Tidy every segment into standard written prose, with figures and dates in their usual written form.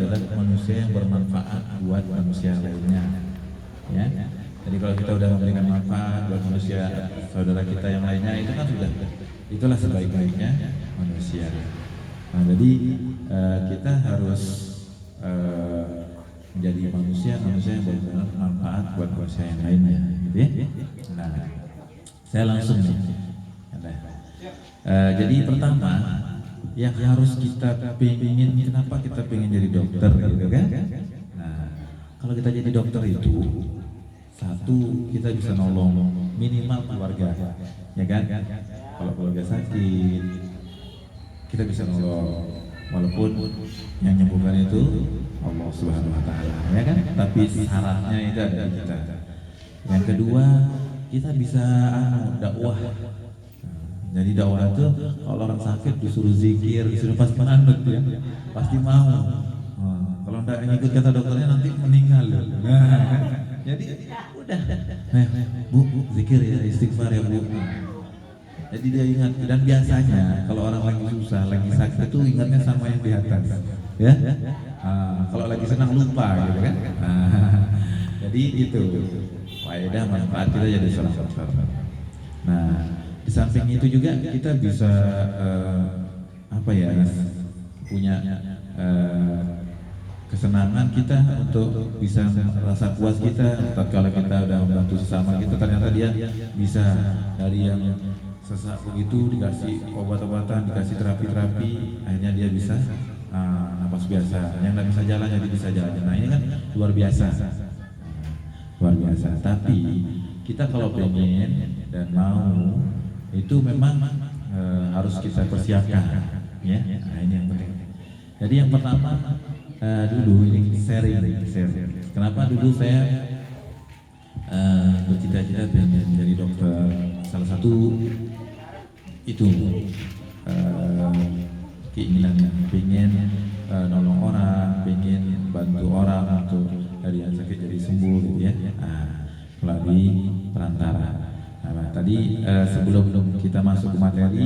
adalah manusia yang bermanfaat buat manusia lainnya. Ya. Jadi kalau kita udah memberikan manfaat buat manusia saudara kita yang lainnya, itu kan sudah, itulah sebaik-baiknya manusia. Nah, jadi kita harus menjadi manusia yang bermanfaat buat manusia yang lainnya, gitu ya. Nah, saya langsung nih. Jadi pertama yang harus kita pingin, kenapa kita pengen jadi dokter, gitu kan? Nah, kalau kita jadi dokter itu, satu, kita bisa nolong minimal keluarga, ya kan? Kalau keluarga sakit, kita bisa nolong, walaupun yang nyembuhkan itu Allah Subhanahu Wa Taala, ya kan? Tapi syaratnya itu ada di kita. Yang kedua, kita bisa dakwah. Jadi dakwah itu kalau orang sakit disuruh zikir, disuruh pasti manut ya, pasti mau. Kalau enggak ngikut kata dokternya nanti meninggal. Jadi udah, bu, zikir ya, istighfar ya bu. Jadi dia ingat, dan biasanya kalau orang lagi susah, lagi sakit itu ingatnya sama yang di atas, ya. Kalau lagi senang lupa, gitu kan. Jadi itu faedah manfaat kita jadi seorang dokter. Nah, di samping itu juga kita bisa punya kesenangan kita untuk bisa rasa puas kita tatkala kita udah membantu sesama kita, ternyata dia bisa dari yang sesak begitu dikasih obat-obatan, dikasih terapi-terapi, akhirnya dia bisa napas biasa, yang nggak bisa jalan jadi bisa jalan. Nah, ini kan luar biasa, luar biasa. Tapi kita kalau pengen dan mau, itu memang harus kita persiapkan, ya. Nah, ini yang penting. Jadi yang pertama, dulu ini sharing. Kenapa dulu saya bercita-cita pengen jadi dokter? Salah satu itu keinginannya, pengen nolong orang, pengen bantu orang untuk dari yang sakit jadi sembuh, gitu ya. Melalui perantara. Nah, tadi sebelum kita masuk ke materi,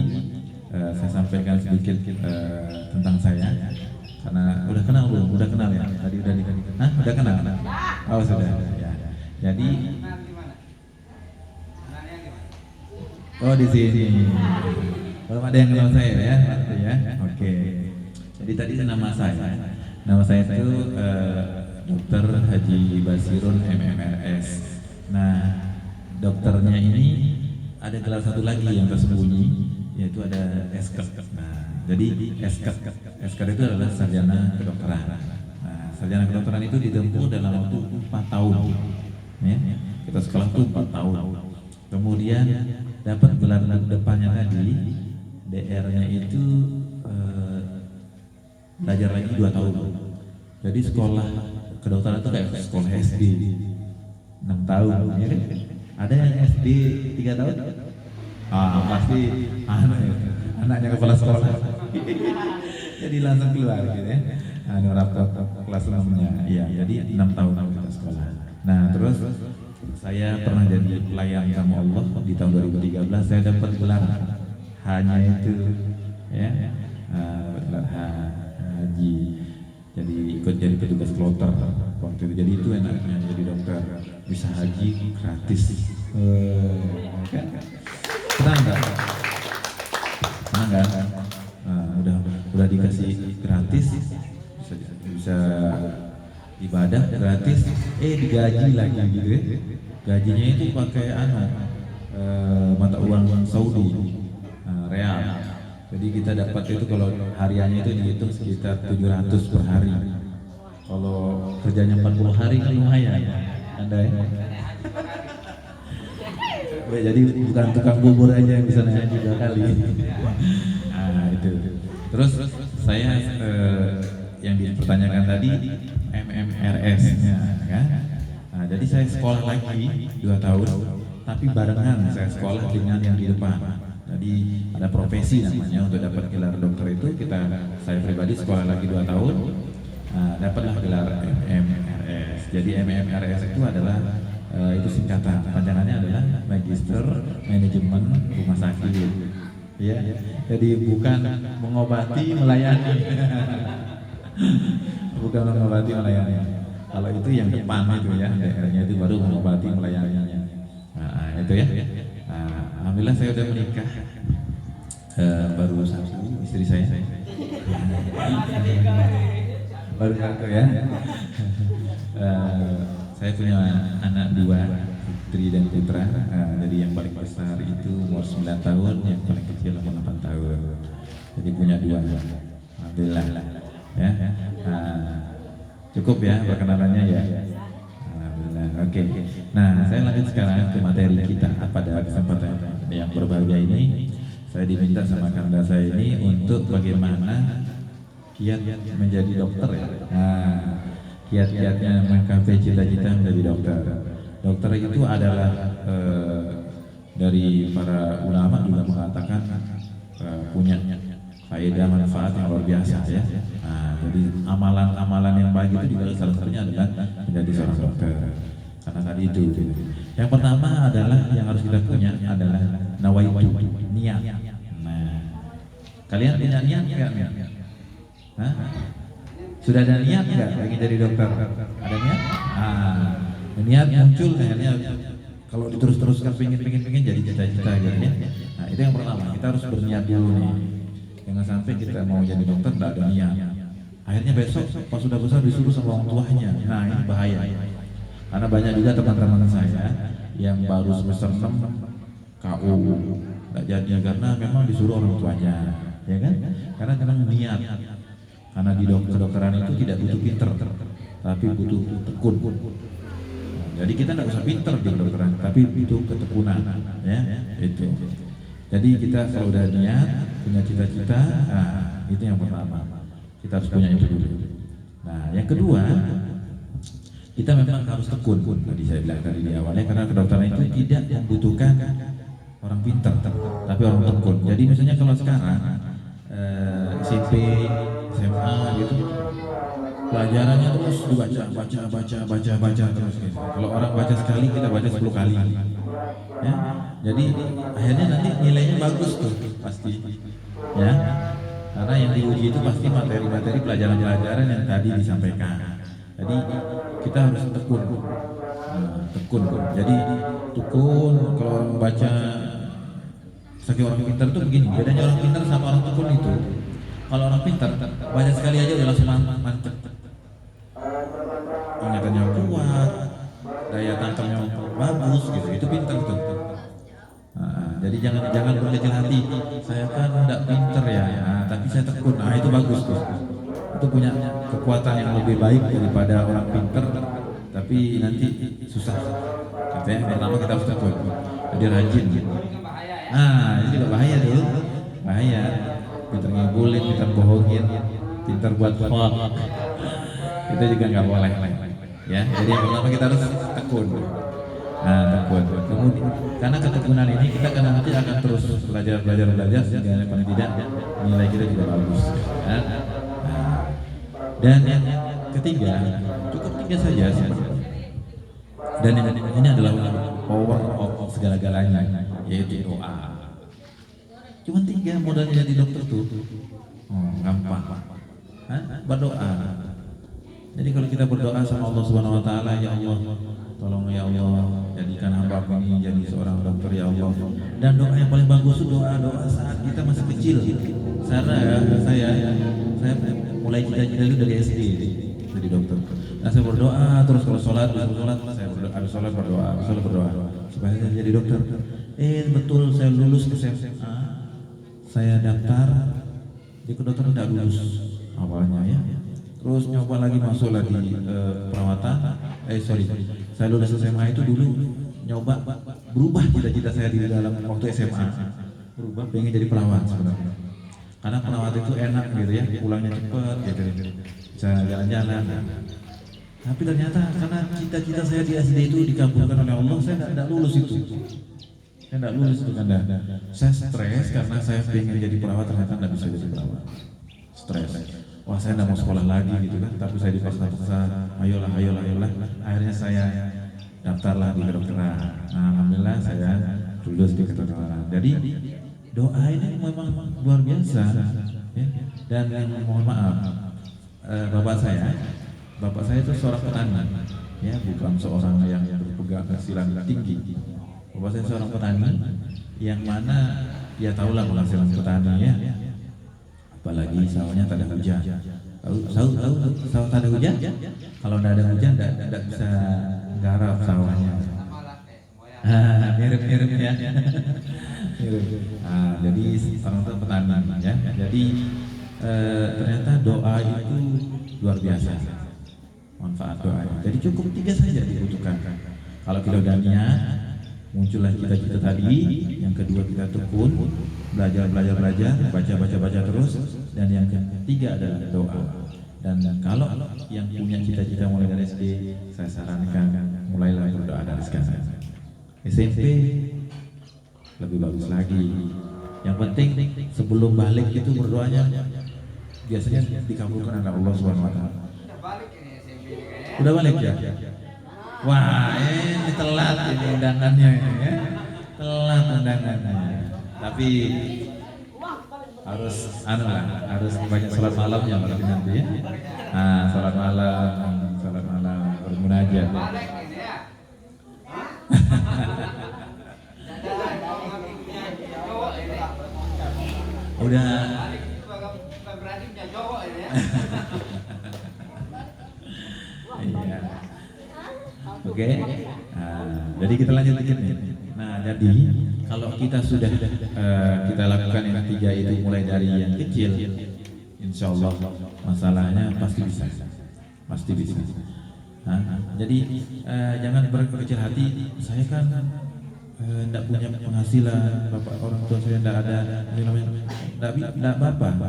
saya sampaikan sedikit tentang saya. Karena udah kenal belum? Udah kenal ya? Tadi udah udah kenal? Oh sudah. Ya. Jadi, oh di sini. Belum ada yang kenal saya ya? Ya. Oke. Jadi tadi nama saya. Nama saya itu Dr. Haji Basirun MMRS. Nah, dokternya ini ada gelar satu lagi yang tersembunyi, yaitu ada SK. Nah, jadi SK itu adalah sarjana kedokteran. Nah, sarjana kedokteran itu ditempuh dalam waktu 4 tahun. Ya, kita sekolah itu 4 tahun. Kemudian dapat gelar depannya tadi, DR-nya itu belajar lagi 2 tahun. Jadi sekolah kedokteran itu kayak sekolah SD 6 tahun, ya kan? Ada yang SD 3 tahun? Pasti anaknya kepala sekolah. Jadi langsung keluar gitu ya. Rapot kelas 6-nya. Iya, jadi 6 tahun kita sekolah. Nah, terus saya pernah jadi pelayan sama Allah di tahun 2013, saya dapat gelar hanya itu ya. Gelar haji. Jadi ikut jadi petugas kloter waktu itu. Jadi itu enaknya jadi dokter, bisa haji gratis. Kan? Senang nggak? Senang nggak? Udah dikasih gratis, bisa ibadah gratis, digaji lagi gitu ya. Gajinya itu pakai mata uang Saudi, real. Jadi kita dapat itu kalau hariannya itu dihitung sekitar 700 per hari. Kalau kerjanya 40 hari kan lumayan, Anda ya. Jadi bukan tukang bubur aja yang bisa naik 3 kali. Itu. Terus saya yang dipertanyakan tadi MMRS-nya, kan? Nah, jadi saya sekolah lagi 2 tahun, tapi barengan saya sekolah dengan yang di depan. Jadi ada profesi namanya untuk dapat gelar dokter itu, saya pribadi sekolah lagi 2 tahun, dapatlah gelar MMRS. Jadi MMRS itu adalah itu singkatan, panjangannya adalah Magister Manajemen Rumah Sakit. Ya, jadi bukan mengobati, melayani. bukan mengobati melayani. Kalau itu yang depan itu ya, daerahnya itu baru mengobati melayaninya. Nah, itu ya. Nah, alhamdulillah saya sudah menikah. Baru satu istri saya. Baru satu ya. Saya punya anak dua, putri dan putra. Jadi yang paling besar itu umur 9 tahun, yang paling kecil umur 8 tahun. Jadi punya dua. Alhamdulillah. Ya. Cukup ya perkenalannya ya. Alhamdulillah. Oke. Nah, saya lanjut sekarang ke materi kita pada kesempatan yang berbahagia ini. Saya diminta sama kanda saya ini untuk bagaimana kiat menjadi dokter ya. Nah, kiat-kiatnya menggapai cita-cita menjadi dokter. Dokter itu adalah dari para ulama juga mengatakan punya faedah manfaat yang luar biasa ya. Nah, jadi amalan-amalan yang baik itu juga salah satunya adalah menjadi seorang dokter. Karena tadi itu. Yang pertama adalah yang harus kita punya adalah nawaitu, niat. Nah, kalian punya niat nggak? Hah? Sudah ada niat nggak ingin jadi dokter? Ada niat? Niat muncul akhirnya kalau diterus-teruskan pengen jadi cita-cita gitu ya. Nah, itu yang pertama, kita harus berniat dulu nih. Jangan sampai kita mau jadi dokter nggak ada niat. Akhirnya besok pas sudah besar disuruh sama orang tuanya. Nah, ini bahaya. Karena banyak juga teman-teman saya yang baru semester 6 KU nggak jadi karena memang disuruh orang tuanya, ya kan? Karena niat. Karena di kedokteran itu tidak butuh pinter, tapi butuh tekun. Jadi kita tidak usah pinter di kedokteran, tapi butuh ketekunan, ya itu. Jadi kita kalau udah niat, punya cita-cita, itu yang pertama. Kita harus punya itu dulu. Nah, yang kedua, kita memang harus tekun. Tadi saya bilang tadi di awalnya, karena kedokteran itu tidak membutuhkan orang pinter, tapi orang tekun. Jadi misalnya kalau sekarang SMP, SMA gitu, pelajarannya terus baca terus gitu. Kalau orang baca sekali, kita baca 10 kali. Ya, jadi akhirnya nanti nilainya bagus tuh pasti. Ya, karena yang diuji itu pasti materi-materi pelajaran-pelajaran yang tadi disampaikan. Jadi kita harus tekun. Tekun. Jadi tekun kalau orang baca sebagai orang pintar itu begini, bedanya orang pintar sama orang tekun itu. Kalau orang pintar baca sekali aja udah langsung mantep. Ingatannya kuat, daya tangkalnya bagus gitu. Itu pintar tuh. Jadi jangan berkecil hati. Saya kan tidak pintar ya, tapi saya tekun. Nah, itu bagus tuh. Itu punya kekuatan yang lebih baik daripada orang pintar tapi nanti susah. Katanya pertama kita harus tekun, jadi rajin. Nah, ini juga bahaya tuh, bahaya. Pintar ngibulin, pintar bohongin, pintar buat hoax, itu juga nggak boleh. Ya, jadi yang pertama kita harus tekun. Nah, tekun. Kemudian karena ketekunan ini kita kan nanti akan terus belajar sehingga paling tidak nilai kita juga bagus. Ya. Dan yang ketiga, cukup tiga saja. Dan ini adalah power of segala-galanya, yaitu doa. Cuma tiga modalnya jadi dokter tuh, gampang. Berdoa. Jadi kalau kita berdoa sama Allah Subhanahu Wa Taala, ya Allah, tolong ya Allah, jadikan hamba ini jadi seorang dokter ya Allah. Dan doa yang paling bagus itu doa saat kita masih kecil. Saya mulai cita-cita itu dari SD jadi dokter. Nah, saya berdoa terus kalau sholat saya berdoa supaya saya jadi dokter. Betul saya lulus SMA, saya daftar di kedokteran tidak lulus awalnya ya. Terus nyoba lagi masuk lagi perawatan. Saya lulus SMA itu dulu nyoba berubah cita-cita saya di dalam waktu SMA. Berubah pengen jadi perawat sebenarnya. Karena perawat itu enak gitu ya, pulangnya cepat gitu. Bisa jalan-jalan. Tapi ternyata karena cita-cita saya di SD itu dikabulkan oleh Allah, saya tidak lulus itu. Saya tidak lulus itu kan. Saya stres karena saya pengen jadi perawat, ternyata tidak bisa jadi perawat. Stres. Wah, saya tidak mau sekolah lagi gitu kan, tapi saya dipaksa-paksa, ayolah. Akhirnya saya daftarlah di kedokteran. Nah, alhamdulillah saya lulus di kedokteran. Jadi doa ini memang luar biasa, ya. Dan mohon maaf, bapak saya itu seorang petani, ya bukan seorang yang berpegang penghasilan tinggi. Bapak saya seorang petani, yang mana ya tahulah penghasilan petani ya, apalagi sawahnya tak ada hujan. Sawah tak ada hujan, kalau tidak ada hujan tidak bisa garap sawahnya. Mirip ya. Jadi orang tua petani ya. Jadi ternyata doa itu luar biasa manfaat doa. Jadi cukup 3 saja dibutuhkan. Kalau kita udah niat, muncullah cita-cita tadi. Yang kedua kita tekun, belajar, baca terus. Dan yang ketiga adalah doa. Dan kalau yang punya cita-cita mulai dari SD, saya sarankan mulailah berdoa dari sekarang. SMP lebih bagus lagi. Yang penting sebelum balik itu berdoanya biasanya dikabulkan oleh Allah SWT. Udah balik ya? Wah, ini telat ini undangannya ini ya. Telat undangannya. Tapi harus banyak sholat malamnya berarti nanti ya. Sholat malam bermunajat. Udah. Iya. Oke. Jadi kita lanjut nih. Nah, jadi kalau kita sudah kita lakukan yang 3 itu mulai dari yang kecil, insya Allah masalahnya pasti bisa. Jadi jangan berkecil hati. Saya kan tidak punya penghasilan, bapak orang tua saya tidak ada, tidak apa-apa.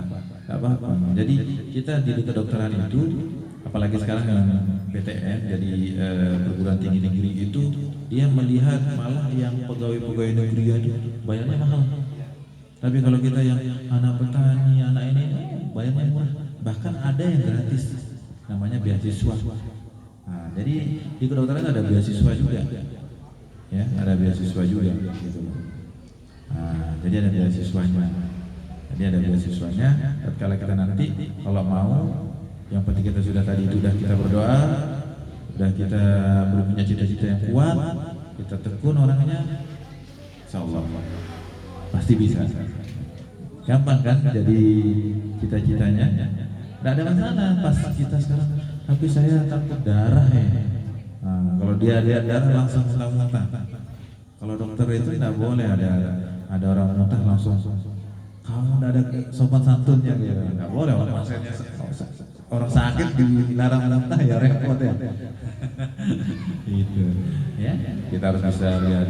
Jadi kita di kedokteran itu, apalagi sekarang dengan PTN, jadi perguruan tinggi negeri itu, dia melihat malah yang pegawai negeri itu bayarnya mahal. Tapi kalau kita yang anak petani, anak ini bayarnya murah, bahkan ada yang gratis, namanya beasiswa. Jadi di kedokteran ada beasiswa juga. Ya, ada beasiswa juga gitu. Jadi ada beasiswanya. Tatkala kita nanti kalau mau, yang penting kita sudah tadi itu kita berdoa, sudah kita punya cita-cita yang kuat, kita tekun orangnya, insyaallah pasti bisa. Gampang kan jadi cita-citanya? Tidak ada masalah pas kita sekarang. Tapi saya takut darah ya. Kalau dia lihat darah langsung muntah. Kalau dokter itu tidak boleh ada orang muntah langsung. Kalau tidak ada sopan santunnya gitu, nggak boleh. Orang sakit dilarang muntah ya repot ya. Itu ya. Kita harus bisa lihat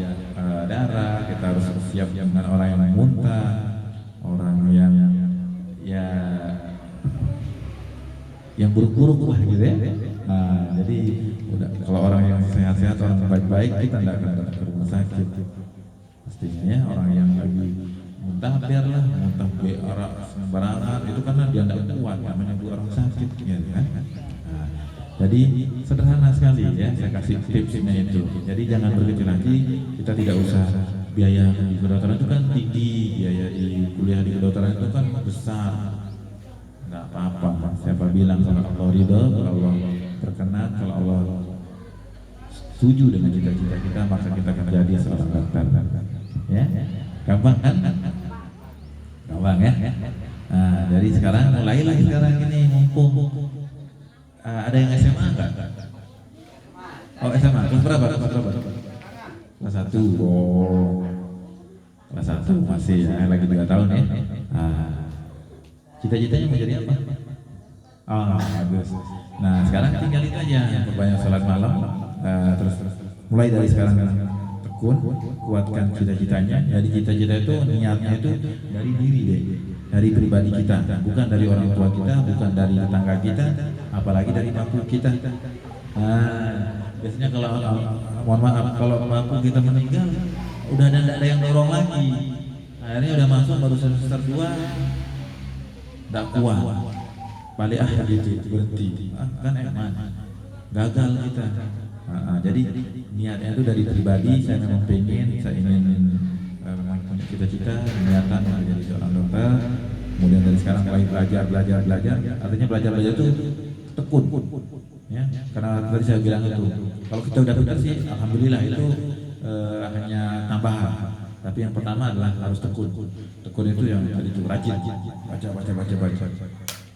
darah. Kita harus siap dengan orang yang muntah, orang yang buruk-buruk lah gitu ya. Jadi kalau orang yang sehat-sehat, orang baik-baik, kita tidak akan datang ke rumah sakit. Pastinya orang yang lagi muntah biarlah muntah berak sembarangan, itu karena dia tidak kuat, namanya orang sakit gitu kan. Jadi sederhana sekali ya, saya kasih tipsnya itu. Jadi jangan berkecil hati, kita tidak usah biaya di kedokteran itu kan tinggi, biaya di kuliah di kedokteran itu kan besar. Nggak apa-apa, siapa bilang kalau Allah ridho, kalau Allah berkenan, kalau Allah setuju dengan cita-cita kita, maka kita akan jadi seorang dokter. Ya, gampang kan? Gampang ya. Jadi sekarang mulailah sekarang ini mumpung ada yang SMA enggak? Oh SMA, kelas berapa? Kelas 1. Oh, kelas 1 masih ya, lagi 3 tahun ya. Cita-citanya mau jadi apa? Bagus. Nah sekarang tinggal itu aja, perbanyak sholat malam, terus mulai dari sekarang tekun, kuatkan cita-citanya. Jadi cita-cita itu niatnya itu dari diri deh, dari pribadi kita, bukan dari orang tua kita, bukan dari tetangga kita, apalagi dari bapu kita. Biasanya kalau mohon maaf, kalau bapu kita meninggal, udah ada yang dorong lagi. Akhirnya udah masuk baru semester 2. Tidak kuat, balik gitu, berhenti, kan eman, gagal kita. Jadi niatnya itu dari pribadi, saya memang pengen, saya ingin punya cita-cita, niatan menjadi seorang dokter. Kemudian dari sekarang mulai belajar, artinya belajar itu tekun, ya. Karena tadi saya bilang itu, kalau kita udah pintar sih, alhamdulillah itu hanya tambahan. Tapi yang pertama adalah harus tekun. Tekun itu yang tadi itu rajin, baca.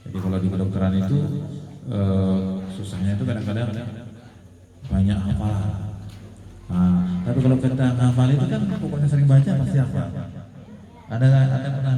Jadi kalau di kedokteran itu susahnya itu kadang-kadang banyak hafalan. Tapi kalau kita hafal itu kan pokoknya sering baca pasti hafal. Ada pernah